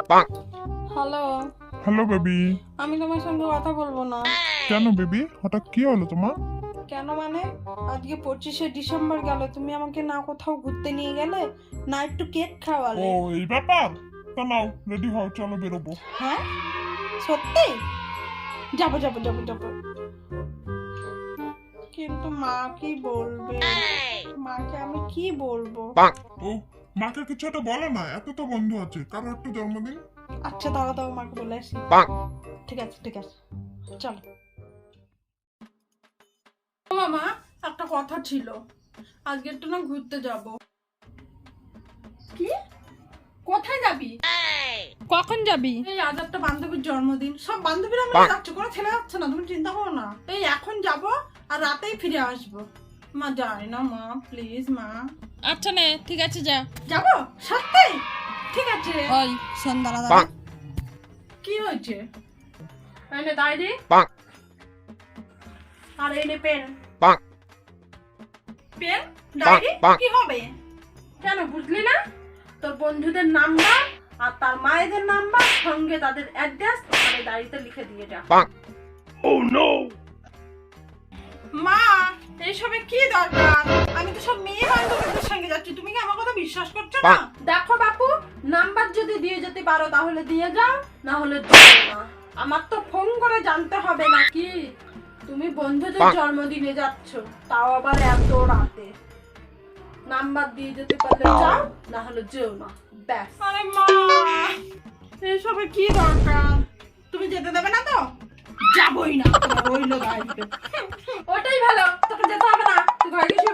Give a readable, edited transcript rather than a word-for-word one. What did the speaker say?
Hello. Hello baby. আমি তোমার সঙ্গে কথা বলবো না। কেন বেবি, হঠাৎ কি হলো তোমার? কেন মানে, আজকে 25শে ডিসেম্বর গেল, তুমি আমাকে না কোথাও ঘুরতে নিয়ে গেলে, না একটু কেক ও খাওয়ালে। এই ব্যাপার। তা নাও, রেডি হও, চলো বেরোবো। হ্যাঁ সত্যি? যাবো যাবো যাবো যাবো, কিন্তু মা কি বলবে? মাকে আমি কি বলবো? ও মাকে কিছু একটা বলো না, এত তো বন্ধু আছে, কারো একটু জন্মদিন। আচ্ছা দাঁড়া দাও, মাকে বলে আসি। ঠিক আছে ঠিক আছে, চলো। ও মামা, একটা কথা ছিল, আজকে একটু না ঘুরতে যাব। কি? কোথায় যাবি? কখন যাবি? এই আজ একটা বান্ধবীর জন্মদিন, সব বান্ধবীরা মিলে যাচ্ছে, কোনো ছেলে যাচ্ছে না, তুমি চিন্তা করো না। এই এখন যাব আর রাতেই ফিরে আসবো। মা যাই না মা, প্লিজ মা। আচ্ছা নে, ঠিক আছে যা। যাবো সত্যি? ঠিক আছে। ওই শোন, দাঁড়া দাঁড়া। কি হয়েছে? এনে ডায়েরি আর এনে পেন। পেন ডায়েরি কি হবে? কেন বুঝলি না? তোর বন্ধুদের নাম্বার আর তার মায়েদের নাম্বার, সঙ্গে তাদের অ্যাড্রেস ওখানে ডায়েরিতে লিখে দিয়ে যা। মা, এইসবে কি দরকার? আমি তো সব মেয়ে বান্ধবীদের সঙ্গে যাচ্ছি, তুমি কি আমার কথা বিশ্বাস করছো না? দেখো বাপু, নাম্বার যদি দিয়ে যেতে পারো তাহলে দিয়ে যাও, না হলে দিও না। আমার তো ফোন করে জানতে হবে নাকি তুমি বন্ধুদের জন্মদিনে যাচ্ছ, তাও আবার এত রাতে। নাম্বার দিয়ে যেতে পারলে যাও, না হলে যেও না, ব্যাস। আরে মা, এইসবে কি দরকার? তুমি যেতে দেবে না তো? যাবই না, রইলো গাইতে। ওটাই ভালো, তোকে যেতে হবে না, তুই ঘরে গিয়ে